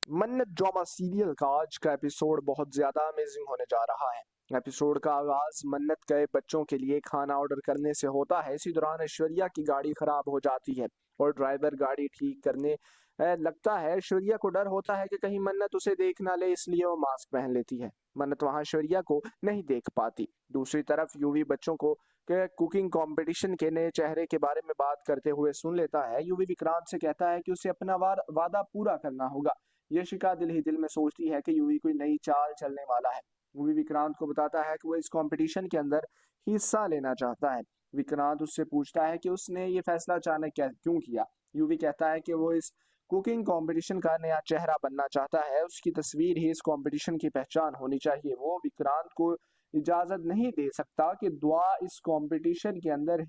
मन्नत drama serial का आज का एपिसोड बहुत ज्यादा अमेजिंग होने जा रहा है। एपिसोड का आगाज मन्नत के बच्चों के लिए खाना ऑर्डर करने से होता है। इसी दौरान ऐश्वर्या की गाड़ी खराब हो जाती है और ड्राइवर गाड़ी ठीक करने लगता है। ऐश्वर्या को डर होता है कि कहीं मन्नत उसे देख ना ले, इसलिए वो मास्क पहन लेती है। मन्नत वहां ऐश्वर्या को नहीं देख पाती। दूसरी तरफ यूवी बच्चों को के कुकिंग कंपटीशन के नए चेहरे के बारे में बात करते हुए सुन लेता है। यूवी विक्रांत से कहता है कि उसे अपना वादा पूरा करना होगा। यशिका दिल ही दिल में सोचती है कि यूवी कोई नई चाल चलने वाला है। यूवी विक्रांत को बताता है कि वो इस कंपटीशन के अंदर हिस्सा लेना चाहता है। विक्रांत उससे पूछता है कि उसने ये फैसला अचानक क्यों किया। यूवी कहता है कि वो इस कुकिंग कंपटीशन का नया चेहरा बनना चाहता है। उसकी तस्वीर ही इस कंपटीशन की पहचान होनी चाहिए। वो विक्रांत को इजाजत नहीं दे सकता कि दुआ इस कंपटीशन के अंदर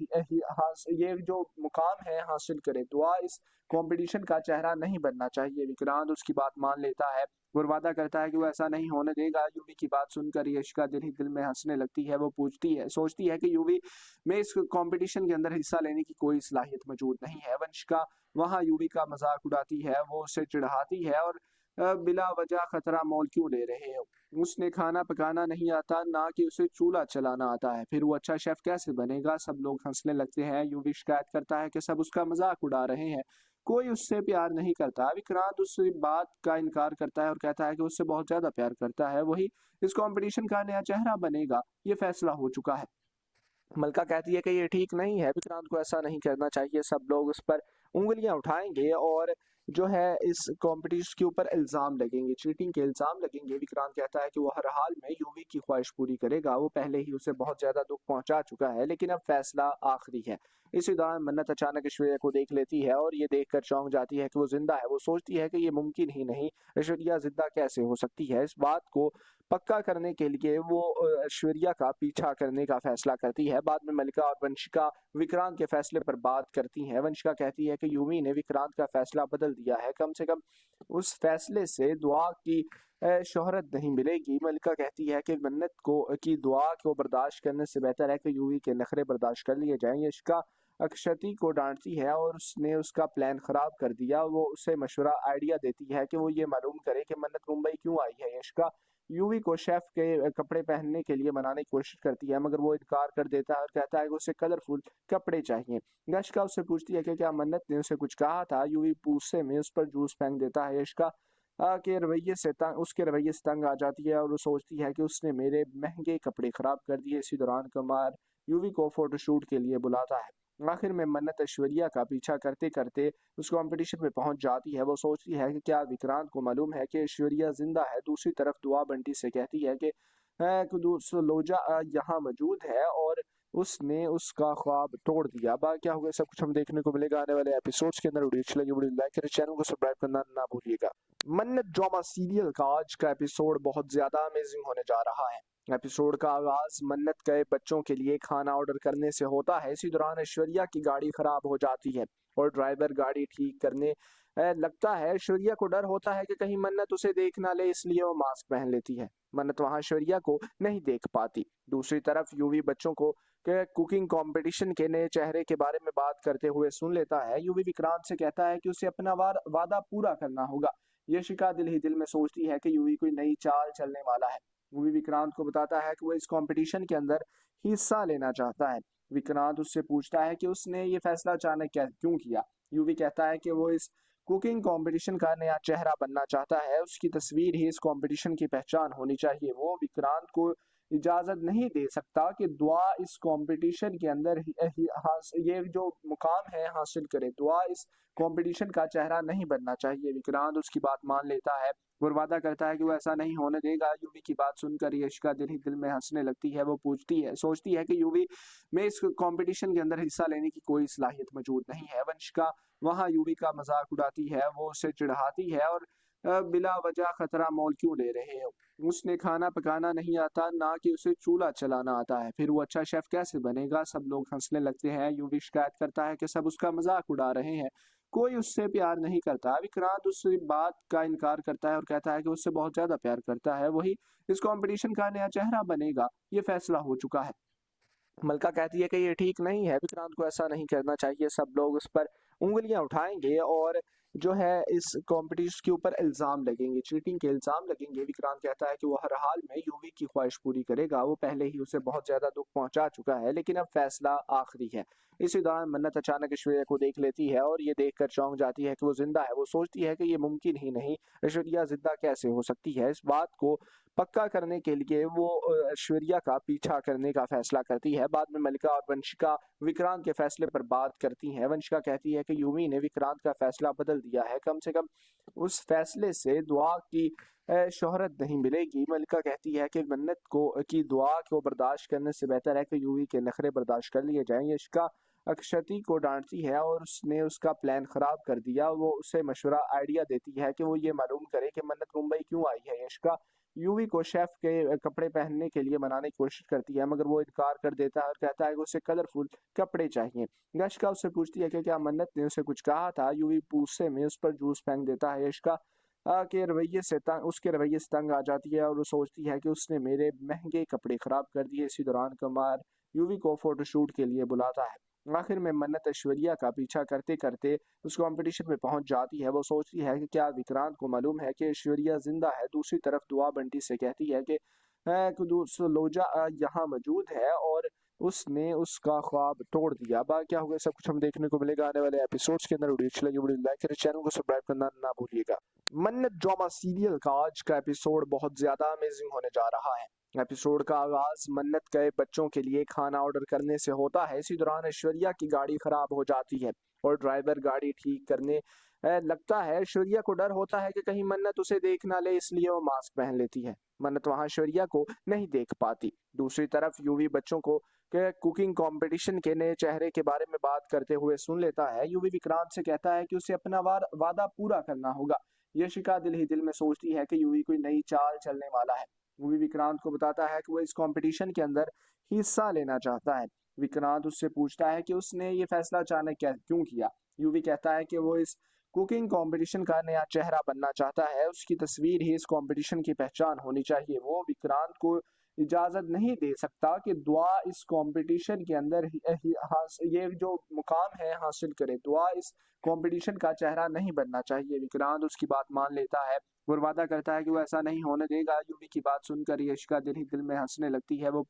ये जो मुकाम है हासिल करे। दुआ इस कंपटीशन का चेहरा नहीं बनना चाहिए। विक्रांत उसकी बात मान लेता है और वादा करता है कि वो ऐसा नहीं होने देगा। यूवी की बात सुनकर यशिका दिल ही दिल में हंसने लगती है। वो सोचती है कि यूवी में इस कंपटीशन के अंदर हिस्सा लेने की कोई सलाहियत मौजूद नहीं है। वंशिका वहां यूवी का मजाक उड़ाती है, वो उसे चिढ़ाती है और बिला वजह खतरा मोल क्यों ले रहे हो। उसने खाना पकाना नहीं आता, ना कि उसे चूल्हा चलाना आता है, फिर वो अच्छा शेफ कैसे बनेगा। सब लोग हंसने लगते हैं। यूवी शिकायत करता है कि सब उसका मजाक उड़ा रहे हैं, कोई उससे प्यार नहीं करता। विक्रांत उस बात का इनकार करता है और कहता है कि उससे बहुत ज्यादा प्यार करता है, वही इस कंपटीशन का नया चेहरा बनेगा, ये फैसला हो चुका है। मलका कहती है कि ये ठीक नहीं है, विक्रांत को ऐसा नहीं करना चाहिए। सब लोग उस पर उंगलियां उठाएंगे और जो है इस कंपटीशन के ऊपर इल्जाम लगेंगे, चीटिंग के इल्जाम लगेंगे। विक्रांत कहता है कि वो हर हाल में यूवी की ख्वाहिश पूरी करेगा। वो पहले ही उसे बहुत ज्यादा दुख पहुंचा चुका है, लेकिन अब फैसला आखिरी है। इसी दौरान मन्नत अचानक ऐश्वर्या को देख लेती है और ये देखकर चौंक जाती है कि वो जिंदा है। वो सोचती है कि ये मुमकिन ही नहीं, ऐश्वर्या जिंदा कैसे हो सकती है। इस बात को पक्का करने के लिए वो ऐश्वर्या का पीछा करने का फैसला करती है। बाद में मल्लिका और वंशिका विक्रांत के फैसले पर बात करती हैं। वंशिका कहती है कि यूवी ने विक्रांत का फैसला बदल दिया है, कम से कम उस फैसले से दुआ की शोहरत नहीं मिलेगी। मल्लिका कहती है कि मन्नत को की दुआ को बर्दाश्त करने से बेहतर है कि यूवी के नखरे बर्दाश्त कर लिए जाएं। यशिका अक्षति को डांटती है और उसने उसका प्लान खराब कर दिया। वो उसे मशवरा आइडिया देती है कि वो ये मालूम करे कि मन्नत मुंबई क्यों आई है। यशिका यूवी को शेफ के कपड़े पहनने के लिए मनाने की कोशिश करती है, मगर वो इनकार कर देता है और कहता है कि उसे कलरफुल कपड़े चाहिए। यशिका उससे पूछती है कि क्या मन्नत ने उसे कुछ कहा था। यूवी गुस्से में उस पर जूस फेंक देता है। यशिका उसके रवैये से तंग आ जाती है और वो सोचती है कि उसने मेरे महंगे कपड़े खराब कर दिए। इसी दौरान कुमार यूवी को फोटोशूट के लिए बुलाता है। आखिर में मन्नत ऐश्वर्या का पीछा करते करते उस कंपटीशन में पहुंच जाती है। वो सोचती है कि क्या विक्रांत को मालूम है कि ऐश्वर्या जिंदा है। दूसरी तरफ दुआ बंटी से कहती है कि लोजा यहाँ मौजूद है और उसने उसका ख्वाब तोड़ दिया। बाकी क्या होगा सब कुछ हम देखने को मिलेगा आने वाले एपिसोड्स के अंदर। वीडियो अच्छी लगी वीडियो लाइक करें, चैनल को सब्सक्राइब करना ना भूलिएगा। मन्नत ड्रामा सीरियल का आज का एपिसोड बहुत ज्यादा अमेजिंग होने जा रहा है। एपिसोड का आगाज मन्नत के बच्चों के लिए खाना ऑर्डर करने से होता है। इसी दौरान ऐश्वर्या की गाड़ी खराब हो जाती है और ड्राइवर गाड़ी ठीक करने लगता है। ऐश्वर्या को डर होता है कि कहीं मन्नत उसे देख ना ले, इसलिए वो मास्क पहन लेती है। मन्नत वहां ऐश्वर्या को नहीं देख पाती। दूसरी तरफ यूवी बच्चों को के कुकिंग कंपटीशन के नए चेहरे के बारे में बात करते हुए सुन लेता है। यूवी विक्रांत से कहता है कि उसे अपना वादा पूरा करना होगा। यशिका दिल ही दिल में सोचती है कि यूवी कोई नई चाल चलने वाला है। यूवी विक्रांत को बताता है कि वो इस कंपटीशन के अंदर हिस्सा लेना चाहता है। विक्रांत उससे पूछता है कि उसने ये फैसला अचानक क्यों किया। यूवी कहता है कि वो इस कुकिंग कंपटीशन का नया चेहरा बनना चाहता है। उसकी तस्वीर ही इस कंपटीशन की पहचान होनी चाहिए। वो विक्रांत को इजाजत नहीं दे सकता कि दुआ इस कंपटीशन के अंदर ये जो मुकाम है हासिल करे। दुआ इस कंपटीशन का चेहरा नहीं बनना चाहिए। विक्रांत उसकी बात मान लेता है और वादा करता है कि वो ऐसा नहीं होने देगा। यूवी की बात सुनकर यशिका दिल ही दिल में हंसने लगती है। वो सोचती है कि यूवी में इस कंपटीशन के अंदर हिस्सा लेने की कोई सलाहियत मौजूद नहीं है। वंशिका वहां यूवी का मजाक उड़ाती है, वो उसे चिढ़ाती है और बिला वजह खतरा मोल क्यों ले रहे हो। उसने खाना पकाना नहीं आता, ना कि उसे चूल्हा चलाना आता है, फिर वो अच्छा शेफ कैसे बनेगा। सब लोग हंसने लगते हैं। यूवी शिकायत करता है कि सब उसका मजाक उड़ा रहे हैं, कोई उससे प्यार नहीं करता। विक्रांत उस बात का इनकार करता है और कहता है कि उससे बहुत ज्यादा प्यार करता है, वही इस कंपटीशन का नया चेहरा बनेगा, ये फैसला हो चुका है। मलका कहती है कि ये ठीक नहीं है, विक्रांत को ऐसा नहीं करना चाहिए। सब लोग उस पर उंगलियां उठाएंगे और जो है इस कॉम्पिटिशन के ऊपर इल्ज़ाम लगेंगे, चीटिंग के इल्ज़ाम लगेंगे। विक्रांत कहता है कि वो हर हाल में यूवी की ख्वाहिश पूरी करेगा, वो पहले ही उसे बहुत ज़्यादा दुःख पहुँचा चुका है, लेकिन अब फैसला आखिरी है। इसी दौरान मन्नत अचानक ऐश्वर्या को देख लेती है और ये देखकर चौंक जाती है कि वो ज़िंदा है। वो सोचती है कि ये मुमकिन ही नहीं, ऐश्वर्या ज़िंदा कैसे हो सकती है? इस बात को पक्का करने के लिए वो ऐश्वर्या का पीछा करने का फैसला करती है। बाद में मल्लिका और वंशिका विक्रांत के फैसले पर बात करती हैं। वंशिका कहती है कि यूवी ने विक्रांत का फैसला बदल दिया है, कम से कम उस फैसले से दुआ की शोहरत नहीं मिलेगी। मल्लिका कहती है कि मन्नत को की दुआ को बर्दाश्त करने से बेहतर है कि यूवी के नखरे बर्दाश्त कर लिए जाएं। यशिका अक्षति को डांटती है और उसने उसका प्लान खराब कर दिया। वो उसे मशवरा आइडिया देती है कि वो ये मालूम करे कि मन्नत मुंबई क्यों आई है। यशिका यूवी को शेफ के कपड़े पहनने के लिए मनाने की कोशिश करती है, मगर वो इनकार कर देता है और कहता है कि उसे कलरफुल कपड़े चाहिए। यशिका उससे पूछती है कि क्या मन्नत ने उसे कुछ कहा था। यूवी गुस्से में उस पर जूस फेंक देता है। यशिका के रवैये से उसके रवैये से तंग आ जाती है और वो सोचती है कि उसने मेरे महंगे कपड़े खराब कर दिए। इसी दौरान कुमार यूवी को फोटोशूट के लिए बुलाता है। आखिर में मन्नत ऐश्वर्या का पीछा करते करते उस कंपटीशन में पहुंच जाती है। वो सोचती है कि क्या विक्रांत को मालूम है कि ऐश्वर्या जिंदा है। दूसरी तरफ दुआ बंटी से कहती है कि लोजा यहाँ मौजूद है और उसने उसका ख्वाब तोड़ दिया। बाकी क्या होगा सब कुछ हम देखने को मिलेगा आने वाले एपिसोड्स के अंदर। वीडियो अच्छी लगी वीडियो लाइक करें, चैनल को सब्सक्राइब करना ना भूलिएगा। मन्नत ड्रामा सीरियल का आज का एपिसोड बहुत ज्यादा अमेजिंग होने जा रहा है। एपिसोड का आगाज मन्नत के बच्चों के लिए खाना ऑर्डर करने से होता है। इसी दौरान ऐश्वर्या की गाड़ी खराब हो जाती है और ड्राइवर गाड़ी ठीक करने लगता है। ऐश्वर्या को डर होता है कि कहीं मन्नत उसे देख ना ले, इसलिए वो मास्क पहन लेती है। मन्नत वहां ऐश्वर्या को नहीं देख पाती। दूसरी तरफ यूवी बच्चों को के कुकिंग कंपटीशन के नए चेहरे के बारे में बात करते हुए सुन लेता है। यूवी विक्रांत से कहता है कि उसे अपना वादा पूरा करना होगा। यशिका दिल ही दिल में सोचती है कि यूवी कोई नई चाल चलने वाला है। यूवी विक्रांत को बताता है कि वो इस कंपटीशन के अंदर हिस्सा लेना चाहता है। विक्रांत उससे पूछता है कि उसने ये फैसला अचानक क्यों किया। यूवी कहता है कि वो इस कुकिंग कंपटीशन का नया चेहरा बनना चाहता है, उसकी तस्वीर ही इस कंपटीशन की पहचान होनी चाहिए। वो विक्रांत को इजाजत नहीं दे सकता कि दुआ इस कंपटीशन के अंदर ये जो मुकाम है हासिल करे। दुआ इस कंपटीशन का चेहरा नहीं बनना चाहिए। विक्रांत उसकी बात मान लेता है और वादा करता है कि वो ऐसा नहीं होने देगा। यूवी की बात सुनकर यशिका दिल ही दिल में हंसने लगती है। वो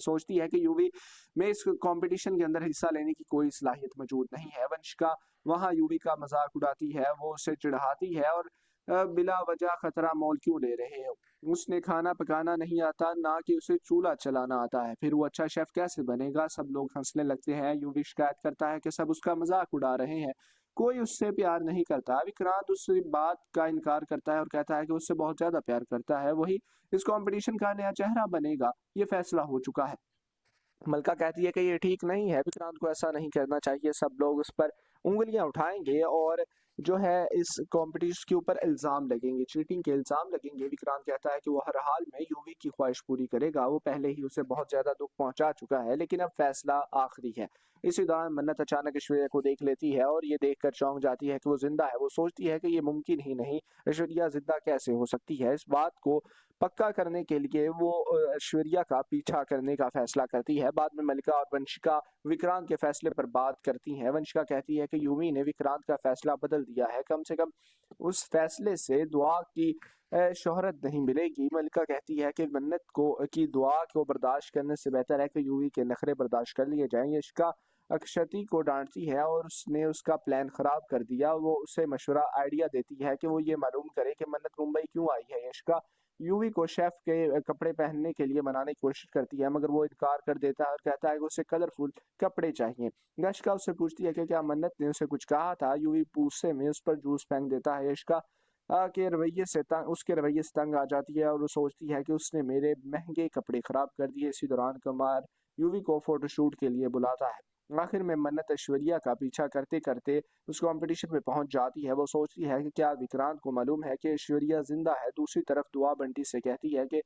सोचती है कि यूवी में इस कंपटीशन के अंदर हिस्सा लेने की कोई सलाहियत मौजूद नहीं है। वंशिका वहां यूवी का मजाक उड़ाती है, वो उसे चिढ़ाती है और बिला वजह खतरा मोल क्यों ले रहे हो। उसने खाना पकाना नहीं आता, ना कि उसे चूल्हा चलाना आता है, फिर वो अच्छा शेफ कैसे बनेगा। सब लोग हंसने लगते हैं। यूवी शिकायत करता है कि सब उसका मजाक उड़ा रहे हैं, कोई उससे प्यार नहीं करता। विक्रांत उस बात का इनकार करता है और कहता है कि उससे बहुत ज्यादा प्यार करता है, वही इस कंपटीशन का नया चेहरा बनेगा, ये फैसला हो चुका है। मलका कहती है कि ये ठीक नहीं है, विक्रांत को ऐसा नहीं करना चाहिए। सब लोग उस पर उंगलियां उठाएंगे और जो है इस कंपटीशन के ऊपर इल्जाम लगेंगे, चीटिंग के इल्जाम लगेंगे। विक्रांत कहता है कि वो हर हाल में यूवी की ख्वाहिश पूरी करेगा, वो पहले ही उसे बहुत ज्यादा दुःख पहुंचा चुका है, लेकिन अब फैसला आखिरी है। इसी दौरान मन्नत अचानक ऐश्वर्या को देख लेती है और ये देखकर चौंक जाती है कि वो जिंदा है। वो सोचती है कि ये मुमकिन ही नहीं, ऐश्वर्या जिंदा कैसे हो सकती है। इस बात को पक्का करने के लिए वो ऐश्वर्या का पीछा करने का फैसला करती है। बाद में मल्लिका और वंशिका विक्रांत के फैसले पर बात करती हैं। वंशिका कहती है कि यूवी ने विक्रांत का फैसला बदल दिया है, कम से कम उस फैसले से दुआ की शोहरत नहीं मिलेगी। मल्लिका कहती है कि मन्नत की दुआ को बर्दाश्त करने से बेहतर है कि यूवी के नखरे बर्दाश्त कर लिए जाएं। यशिका अक्षति को डांटती है और उसने उसका प्लान खराब कर दिया। वो उसे मशवरा आइडिया देती है कि वो ये मालूम करे कि मन्नत मुंबई क्यों आई है। यशिका यूवी को शेफ के कपड़े पहनने के लिए मनाने की कोशिश करती है, मगर वो इनकार कर देता है और कहता है कि उसे कलरफुल कपड़े चाहिए। यशिका उससे पूछती है कि क्या मन्नत ने उसे कुछ कहा था। यूवी गुस्से में उस पर जूस फेंक देता है। यशिका उसके रवैये से तंग आ जाती है और वो सोचती है कि उसने मेरे महंगे कपड़े खराब कर दिए। इसी दौरान कुमार यूवी को फोटोशूट के लिए बुलाता है। आखिर में मन्नत ऐश्वर्या का पीछा करते करते उस कंपटीशन में पहुंच जाती है। वो सोचती है कि क्या विक्रांत को मालूम है कि ऐश्वर्या जिंदा है। दूसरी तरफ दुआ बंटी से कहती है कि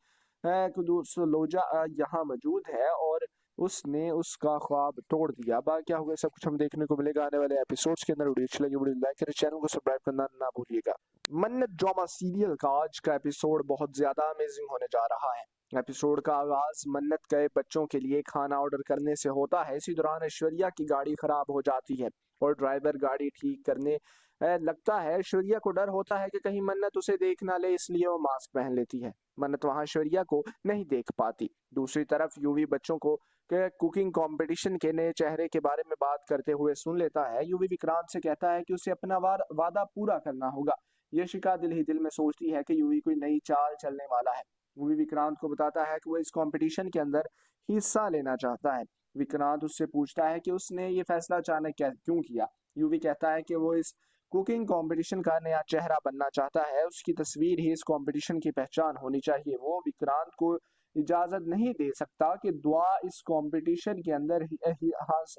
लोजा यहाँ मौजूद है और उसने उसका ख्वाब तोड़ दिया। बाकी क्या होगा सब कुछ हम देखने को मिलेगा आने वाले एपिसोड्स के अंदर। वीडियो अच्छी लगी वीडियो लाइक करें, चैनल को सब्सक्राइब करना ना भूलिएगा। मन्नत ड्रामा सीरियल का आज का एपिसोड बहुत ज्यादा अमेजिंग होने जा रहा है। एपिसोड का आगाज मन्नत के बच्चों के लिए खाना ऑर्डर करने से होता है। इसी दौरान ऐश्वर्या की गाड़ी खराब हो जाती है और ड्राइवर गाड़ी ठीक करने लगता है ऐश्वर्या को डर होता है कि कहीं मन्नत उसे देख ना ले, इसलिए वो मास्क पहन लेती है। मन्नत वहां ऐश्वर्या को नहीं देख पाती। दूसरी तरफ यूवी बच्चों को के कुकिंग कंपटीशन के नए चेहरे के बारे में बात करते हुए सुन लेता है। यूवी विक्रांत से कहता है कि उसे अपना वादा पूरा करना होगा। यशिका दिल ही दिल में सोचती है कि यूवी कोई नई चाल चलने वाला है। यूवी विक्रांत को बताता है कि वो इस कंपटीशन के अंदर हिस्सा लेना चाहता है। विक्रांत उससे पूछता है कि उसने ये फैसला अचानक क्यों किया। यूवी कहता है कि वो इस कुकिंग कंपटीशन का नया चेहरा बनना चाहता है। उसकी तस्वीर ही इस कंपटीशन की पहचान होनी चाहिए। वो विक्रांत को इजाजत नहीं दे सकता कि दुआ इस कंपटीशन के अंदर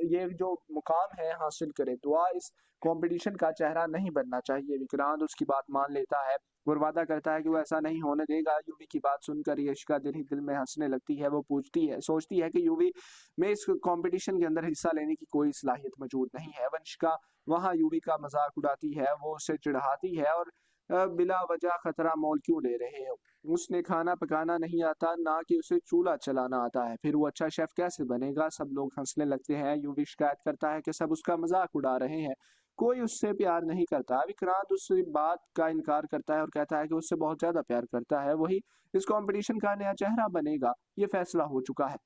ये जो मुकाम है हासिल करे। दुआ इस कंपटीशन का चेहरा नहीं बनना चाहिए। विक्रांत उसकी बात मान लेता है और वादा करता है कि वो ऐसा नहीं होने देगा। यूवी की बात सुनकर यशिका दिल ही दिल में हंसने लगती है। वो सोचती है कि यूवी में इस कंपटीशन के अंदर हिस्सा लेने की कोई सलाहियत मौजूद नहीं है। वंशिका वहां यूवी का मजाक उड़ाती है, वो उसे चिढ़ाती है और बिला वजह खतरा मोल क्यों ले रहे हो। उसने खाना पकाना नहीं आता, ना कि उसे चूल्हा चलाना आता है, फिर वो अच्छा शेफ कैसे बनेगा। सब लोग हंसने लगते हैं। यूवी शिकायत करता है कि सब उसका मजाक उड़ा रहे हैं, कोई उससे प्यार नहीं करता। विक्रांत उस बात का इनकार करता है और कहता है कि उससे बहुत ज्यादा प्यार करता है, वही इस कंपटीशन का नया चेहरा बनेगा, ये फैसला हो चुका है।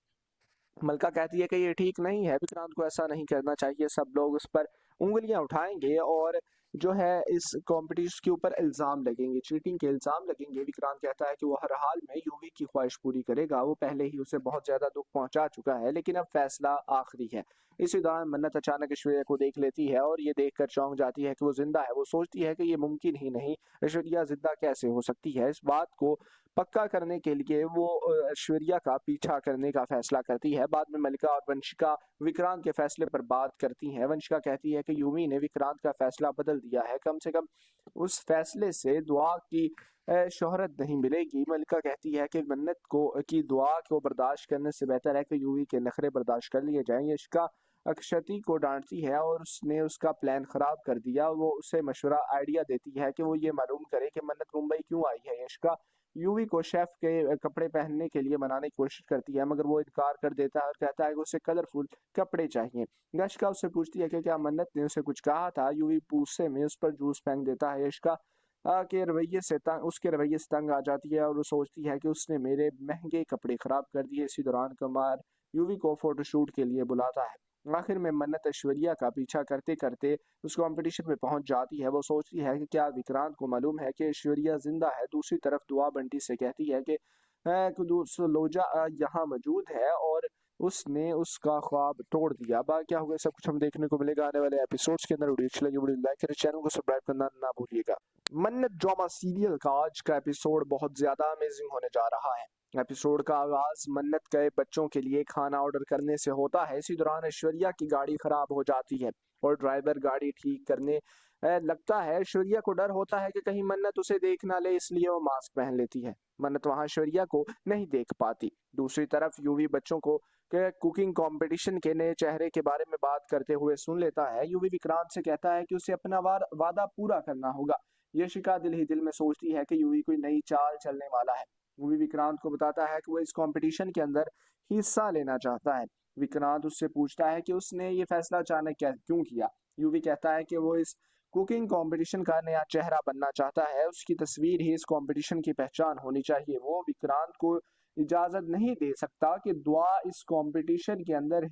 मलका कहती है कि ये ठीक नहीं है, विक्रांत को ऐसा नहीं करना चाहिए। सब लोग उस पर उंगलियां उठाएंगे और जो है इस कॉम्पिटिशन के ऊपर इल्जाम लगेंगे, चीटिंग के इल्जाम लगेंगे। विक्रांत कहता है कि वो हर हाल में यूवी की ख्वाहिश पूरी करेगा। वो पहले ही उसे बहुत ज्यादा दुख पहुंचा चुका है, लेकिन अब फैसला आखिरी है। इसी दौरान मन्नत अचानक ऐश्वर्या को देख लेती है और ये देखकर चौंक जाती है कि वो जिंदा है। वो सोचती है कि ये मुमकिन ही नहीं, ऐश्वर्या जिंदा कैसे हो सकती है। इस बात को पक्का करने के लिए वो ऐश्वर्या का पीछा करने का फैसला करती है। बाद में मल्लिका और वंशिका विक्रांत के फैसले पर बात करती हैं। वंशिका कहती है कि यूवी ने विक्रांत का फैसला बदल दिया है, कम से कम उस फैसले से दुआ की शोहरत नहीं मिलेगी। मल्लिका कहती है कि मन्नत को की दुआ को बर्दाश्त करने से बेहतर है कि यूवी के नखरे बर्दाश्त कर लिए जाएं। यशिका अक्षति को डांटती है और उसने उसका प्लान खराब कर दिया। वो उसे मशवरा आइडिया देती है कि वो ये मालूम करे कि मन्नत मुंबई क्यों आई है। यशिका यूवी को शेफ के कपड़े पहनने के लिए मनाने की कोशिश करती है, मगर वो इनकार कर देता है और कहता है कि उसे कलरफुल कपड़े चाहिए। यशिका उससे पूछती है कि क्या मन्नत ने उसे कुछ कहा था। यूवी गुस्से में उस पर जूस फेंक देता है। यशिका उसके रवैये से तंग आ जाती है और वो सोचती है कि उसने मेरे महंगे कपड़े खराब कर दिए। इसी दौरान कुमार यूवी को फोटोशूट के लिए बुलाता है। आखिर में मन्नत ऐश्वर्या का पीछा करते करते उस कंपटीशन में पहुंच जाती है। वो सोचती है कि क्या विक्रांत को मालूम है कि ऐश्वर्या जिंदा है। दूसरी तरफ दुआ बंटी से कहती है कि लोजा यहाँ मौजूद है और उसने उसका ख्वाब तोड़ दिया। बाकी क्या होगा सब कुछ हम देखने को मिलेगा आने वाले एपिसोड्स के अंदर। वीडियो अच्छी लगी वीडियो लाइक करें, चैनल को सब्सक्राइब करना ना भूलिएगा। मन्नत ड्रामा सीरियल का आज का एपिसोड बहुत ज्यादा अमेजिंग होने जा रहा है। एपिसोड का आगाज मन्नत गए बच्चों के लिए खाना ऑर्डर करने से होता है। इसी दौरान ऐश्वर्या की गाड़ी खराब हो जाती है और ड्राइवर गाड़ी ठीक करने लगता है। ऐश्वर्या को डर होता है कि कहीं मन्नत उसे देख ना ले, इसलिए वो मास्क पहन लेती है। मन्नत वहां ऐश्वर्या को नहीं देख पाती। दूसरी तरफ यूवी बच्चों को के कुकिंग कंपटीशन के नए चेहरे के बारे में बात करते हुए सुन लेता है। यूवी विक्रांत से कहता है कि उसे अपना वादा पूरा करना होगा। यशिका दिल ही दिल में सोचती है कि यूवी कोई नई चाल चलने वाला है। यूवी विक्रांत को बताता है कि वो इस कंपटीशन के अंदर हिस्सा लेना चाहता है। विक्रांत उससे पूछता है कि उसने ये फैसला अचानक क्यों किया। यूवी कहता है कि वो इस कुकिंग कंपटीशन का नया चेहरा बनना चाहता है। उसकी तस्वीर ही इस कंपटीशन की पहचान होनी चाहिए। वो विक्रांत को इजाजत नहीं दे सकता कि दुआ इस कंपटीशन के अंदर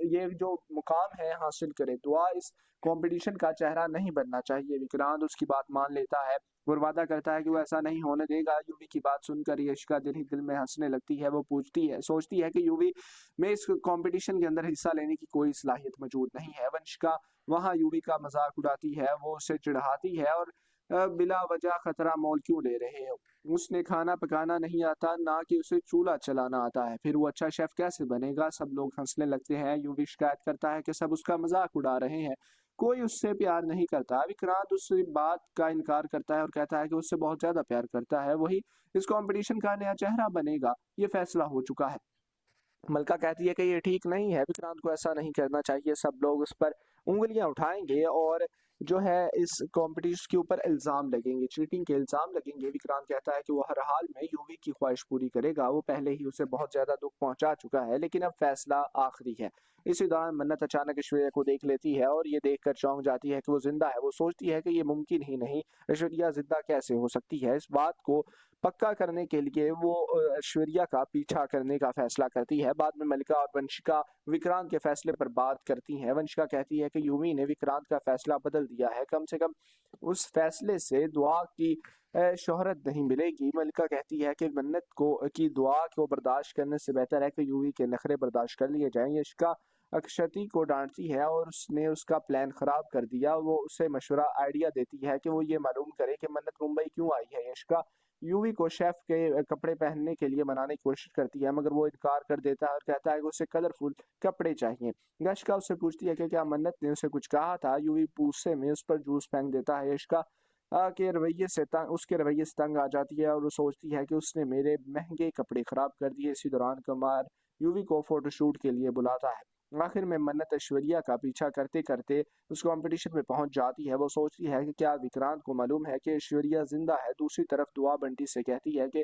ये जो मुकाम है हासिल करे। दुआ इस कंपटीशन का चेहरा नहीं बनना चाहिए। विक्रांत उसकी बात मान लेता है और वादा करता है कि वो ऐसा नहीं होने देगा। यूवी की बात सुनकर यशिका दिल ही दिल में हंसने लगती है। वो सोचती है कि यूवी में इस कंपटीशन के अंदर हिस्सा लेने की कोई सलाहियत मौजूद नहीं है। वंशिका वहां यूवी का मजाक उड़ाती है, वो उसे चिढ़ाती है और बिला वजह खतरा मोल क्यों ले रहे हो। उसने खाना पकाना नहीं आता, ना कि उसे चूल्हा चलाना आता है, फिर वो अच्छा शेफ कैसे बनेगा। सब लोग हंसने लगते हैं। यूवी शिकायत करता है कि सब उसका मजाक उड़ा रहे हैं, कोई उससे प्यार नहीं करता। विक्रांत उस बात का इनकार करता है और कहता है कि उससे बहुत ज्यादा प्यार करता है, वही इस कंपटीशन का नया चेहरा बनेगा, ये फैसला हो चुका है। मलका कहती है कि ये ठीक नहीं है, विक्रांत को ऐसा नहीं करना चाहिए। सब लोग उस पर उंगलियां उठाएंगे और जो है इस कॉम्पिटिशन के ऊपर इल्ज़ाम लगेंगे, चीटिंग के इल्ज़ाम लगेंगे। विक्रांत कहता है कि वो हर हाल में यूवी की ख्वाहिश पूरी करेगा। वो पहले ही उसे बहुत ज़्यादा दुःख पहुँचा चुका है, लेकिन अब फैसला आखिरी है। इसी दौरान मन्नत अचानक ऐश्वर्या को देख लेती है और ये देखकर चौंक जाती है कि वो जिंदा है। वो सोचती है कि ये मुमकिन ही नहीं, ऐश्वर्या जिंदा कैसे हो सकती है। इस बात को पक्का करने के लिए वो ऐश्वर्या का पीछा करने का फैसला करती है। बाद में मल्लिका और वंशिका विक्रांत के फैसले पर बात करती हैं। वंशिका कहती है कि यूवी ने विक्रांत का फैसला बदल दिया है, कम से कम उस फैसले से दुआ की शोहरत नहीं मिलेगी। मल्लिका कहती है कि मन्नत को की दुआ को बर्दाश्त करने से बेहतर है कि यूवी के नखरे बर्दाश्त कर लिए जाएं। यशिका अक्षति को डांटती है और उसने उसका प्लान खराब कर दिया। वो उसे मशवरा आइडिया देती है कि वो ये मालूम करे कि मन्नत मुंबई क्यों आई है। यशिका यूवी को शेफ के कपड़े पहनने के लिए मनाने की कोशिश करती है, मगर वो इनकार कर देता है और कहता है कि उसे कलरफुल कपड़े चाहिए। यशिका उससे पूछती है कि क्या मन्नत ने उसे कुछ कहा था। यूवी गुस्से में उस पर जूस फेंक देता है। यशिका के रवैये से तंग उसके रवैये से तंग आ जाती है और वो सोचती है कि उसने मेरे महंगे कपड़े खराब कर दिए। इसी दौरान कुमार यूवी को फोटोशूट के लिए बुलाता है। आखिर में मन्नत ऐश्वर्या का पीछा करते करते उस कंपटीशन में पहुंच जाती है। वो सोचती है कि क्या विक्रांत को मालूम है कि ऐश्वर्या जिंदा है। दूसरी तरफ दुआ बंटी से कहती है कि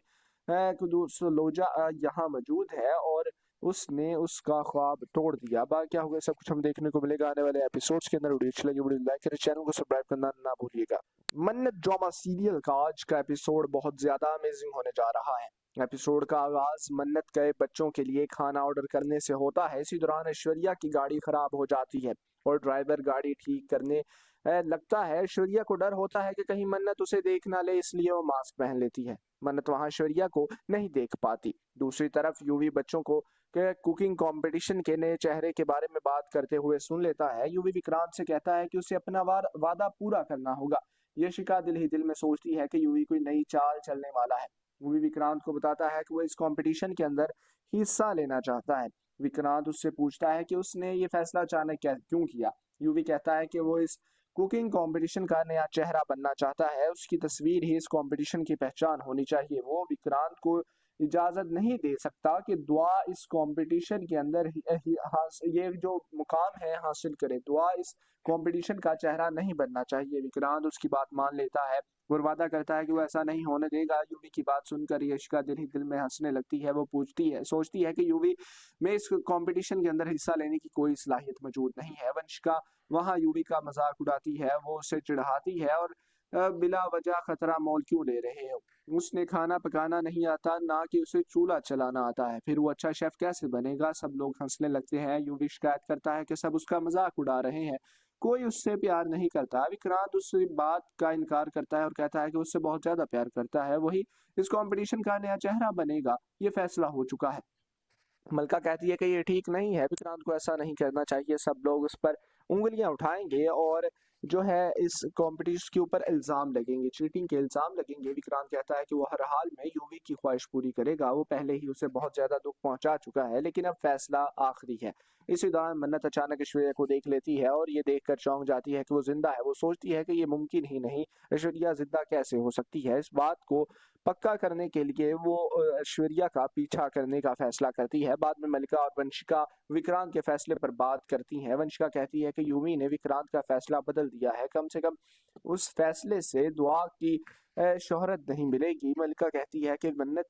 कुदूस लोजा यहाँ मौजूद है और उसने उसका ख्वाब तोड़ दिया। बाकी क्या होगा सब कुछ हम देखने को मिलेगा आने वाले एपिसोड्स के अंदर। वीडियो अच्छी लगी वीडियो लाइक करें, चैनल को सब्सक्राइब करना ना भूलिएगा। मन्नत ड्रामा सीरियल का आज का एपिसोड बहुत ज्यादा अमेजिंग होने जा रहा है। एपिसोड का आगाज मन्नत के बच्चों के लिए खाना ऑर्डर करने से होता है। इसी दौरान ऐश्वर्या की गाड़ी खराब हो जाती है और ड्राइवर गाड़ी ठीक करने लगता है। ऐश्वर्या को डर होता है कि कहीं मन्नत उसे देख ना ले, इसलिए वो मास्क पहन लेती है। मन्नत वहां ऐश्वर्या को नहीं देख पाती। दूसरी तरफ यूवी बच्चों को के कुकिंग कंपटीशन के नए चेहरे के बारे में बात करते हुए सुन लेता है। यूवी विक्रांत से कहता है कि उसे अपना वादा पूरा करना होगा। यशिका दिल ही दिल में सोचती है कि यूवी कोई नई चाल चलने वाला है। यूवी विक्रांत को बताता है कि वो इस कंपटीशन के अंदर हिस्सा लेना चाहता है। विक्रांत उससे पूछता है कि उसने ये फैसला अचानक क्यों किया। यूवी कहता है कि वो इस कुकिंग कंपटीशन का नया चेहरा बनना चाहता है। उसकी तस्वीर ही इस कंपटीशन की पहचान होनी चाहिए। वो विक्रांत को इजाजत नहीं दे सकता कि दुआ इस कंपटीशन के अंदर ये जो मुकाम है हासिल करे। दुआ इस कंपटीशन का चेहरा नहीं बनना चाहिए। विक्रांत उसकी बात मान लेता है और वादा करता है कि वो ऐसा नहीं होने देगा। यूवी की बात सुनकर यशिका दिल ही दिल में हंसने लगती है। वो सोचती है कि यूवी में इस कंपटीशन के अंदर हिस्सा लेने की कोई सलाहियत मौजूद नहीं है। वंशिका वहां यूवी का मजाक उड़ाती है, वो उसे चिढ़ाती है और बिला वजह खतरा मोल क्यों ले रहे हो। उसने खाना पकाना नहीं आता, ना कि उसे चूल्हा चलाना आता है, फिर वो अच्छा शेफ कैसे बनेगा। सब लोग हंसने लगते हैं। यूवी शिकायत करता है कि सब उसका मजाक उड़ा रहे हैं, कोई उससे प्यार नहीं करता। विक्रांत उस बात का इनकार करता है और कहता है कि उससे बहुत ज्यादा प्यार करता है, वही इस कंपटीशन का नया चेहरा बनेगा, ये फैसला हो चुका है। मलका कहती है कि ये ठीक नहीं है, विक्रांत को ऐसा नहीं करना चाहिए। सब लोग उस पर उंगलियां उठाएंगे और जो है इस कंपटीशन के ऊपर इल्जाम लगेंगे, चीटिंग के इल्जाम लगेंगे। विक्रांत कहता है कि वो हर हाल में यूवी की ख्वाहिश पूरी करेगा। वो पहले ही उसे बहुत ज्यादा दुःख पहुंचा चुका है, लेकिन अब फैसला आखिरी है। इसी दौरान मन्नत अचानक ऐश्वर्या को देख लेती है और ये देखकर चौंक जाती है कि वो जिंदा है। वो सोचती है कि ये मुमकिन ही नहीं, ऐश्वर्या जिंदा कैसे हो सकती है। इस बात को पक्का करने के लिए वो ऐश्वर्या का पीछा करने का फैसला करती है। बाद में मल्लिका और वंशिका विक्रांत के फैसले पर बात करती हैं। वंशिका कहती है कि यूवी ने विक्रांत का फैसला बदल दिया है, कम से कम उस फैसले से दुआ की शोहरत नहीं मिलेगी। मल्लिका कहती है कि मन्नत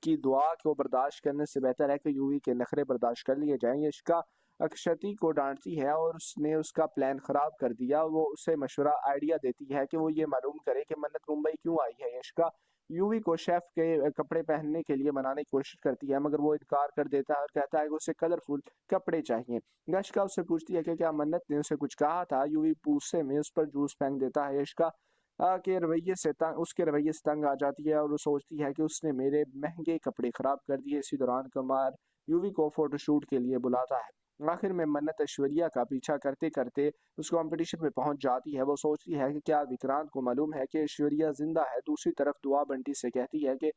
की दुआ को बर्दाश्त करने से बेहतर है कि यूवी के नखरे बर्दाश्त कर लिए जाएं। यशिका अक्षति को डांटती है और उसने उसका प्लान खराब कर दिया। वो उसे मशवरा आइडिया देती है कि वो ये मालूम करे कि मन्नत मुंबई क्यों आई है। यशिका यूवी को शेफ के कपड़े पहनने के लिए मनाने की कोशिश करती है, मगर वो इनकार कर देता है और कहता है कि उसे कलरफुल कपड़े चाहिए। यशिका उससे पूछती है कि क्या मन्नत ने उसे कुछ कहा था। यूवी गुस्से में उस पर जूस फेंक देता है। यशिका उसके रवैये से तंग आ जाती है और वो सोचती है कि उसने मेरे महंगे कपड़े खराब कर दिए। इसी दौरान कुमार यूवी को फोटोशूट के लिए बुलाता है। आखिर में मन्नत ऐश्वर्या का पीछा करते करते उस कंपटीशन में पहुंच जाती है। वो सोचती है कि क्या विक्रांत को मालूम है कि ऐश्वर्या जिंदा है। दूसरी तरफ दुआ बंटी से कहती है कि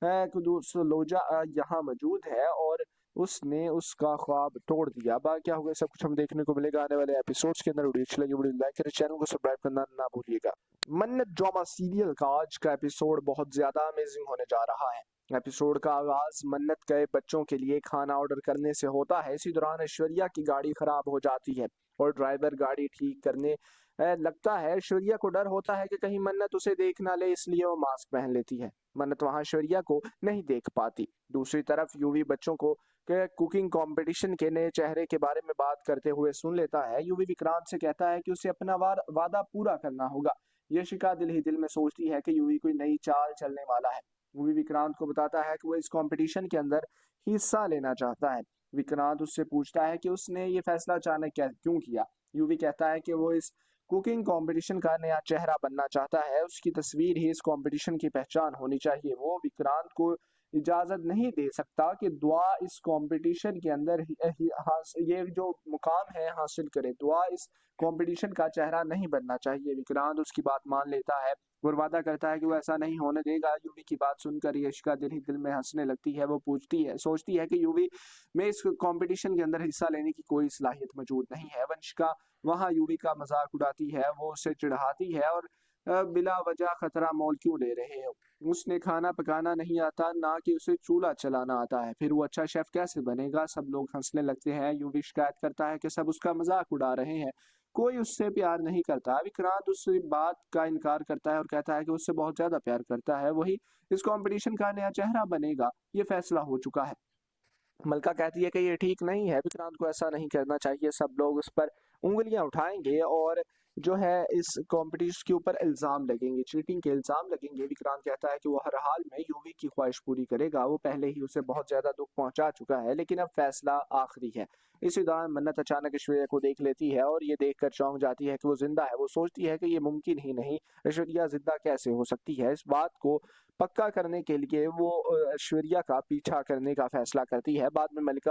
कुदूस लोजा यहाँ मौजूद है और उसने उसका ख्वाब तोड़ दिया। बाकी क्या होगा सब कुछ हम देखने को मिलेगा आने वाले एपिसोड्स के अंदर। वीडियो अच्छी लगी वीडियो लाइक करें, चैनल को सब्सक्राइब करना ना भूलिएगा। मन्नत ड्रामा सीरियल का आज का एपिसोड बहुत ज्यादा अमेजिंग होने जा रहा है। एपिसोड का आगाज मन्नत के बच्चों के लिए खाना ऑर्डर करने से होता है। इसी दौरान ऐश्वर्या की गाड़ी खराब हो जाती है और ड्राइवर गाड़ी ठीक करने लगता है ऐश्वर्या को डर होता है कि कहीं मन्नत उसे देख ना ले, इसलिए वो मास्क पहन लेती है। मन्नत वहां ऐश्वर्या को नहीं देख पाती। दूसरी तरफ यूवी बच्चों को के कुकिंग कंपटीशन के नए चेहरे के बारे में बात करते हुए सुन लेता है। यूवी विक्रांत से कहता है कि उसे अपना वादा पूरा करना होगा। यशिका दिल ही दिल में सोचती है कि यूवी कोई नई चाल चलने वाला है। यूवी विक्रांत को बताता है कि वो इस कंपटीशन के अंदर हिस्सा लेना चाहता है। विक्रांत उससे पूछता है कि उसने ये फैसला अचानक क्यों किया। यूवी कहता है कि वो इस कुकिंग कंपटीशन का नया चेहरा बनना चाहता है। उसकी तस्वीर ही इस कंपटीशन की पहचान होनी चाहिए। वो विक्रांत को इजाजत नहीं दे सकता कि दुआ इस कंपटीशन के अंदर ये जो मुकाम है हासिल करे। दुआ इस कंपटीशन का चेहरा नहीं बनना चाहिए। विक्रांत उसकी बात मान लेता है और वादा करता है कि वो ऐसा नहीं होने देगा। यूवी की बात सुनकर यशिका दिल ही दिल में हंसने लगती है। वो सोचती है कि यूवी में इस कंपटीशन के अंदर हिस्सा लेने की कोई सलाहियत मौजूद नहीं है। वंशिका वहां यूवी का मजाक उड़ाती है, वो उसे चिढ़ाती है और बिला वजह खतरा मोल क्यों ले रहे हो। उसने खाना पकाना नहीं आता, ना कि उसे चूल्हा चलाना आता है, फिर वो अच्छा शेफ कैसे बनेगा। सब लोग हंसने लगते हैं। यूवी शिकायत करता है कि सब उसका मजाक उड़ा रहे हैं, कोई उससे प्यार नहीं करता। विक्रांत उस बात का इनकार करता है और कहता है कि उससे बहुत ज्यादा प्यार करता है, वही इस कंपटीशन का नया चेहरा बनेगा, ये फैसला हो चुका है। मलका कहती है कि ये ठीक नहीं है, विक्रांत को ऐसा नहीं करना चाहिए। सब लोग उस पर उंगलियां उठाएंगे और जो है इस कंपटीशन के ऊपर इल्जाम लगेंगे, चीटिंग के इल्जाम लगेंगे। विक्रांत कहता है कि वो हर हाल में यूवी की ख्वाहिश पूरी करेगा। वो पहले ही उसे बहुत ज्यादा दुख पहुंचा चुका है, लेकिन अब फैसला आखिरी है। इसी दौरान मन्नत अचानक ऐश्वर्या को देख लेती है और ये देखकर चौंक जाती है कि वो जिंदा है। वो सोचती है कि ये मुमकिन ही नहीं, ऐश्वर्या जिंदा कैसे हो सकती है। इस बात को पक्का करने के लिए वो ऐश्वर्या का पीछा करने का फैसला करती है। बाद में मलिका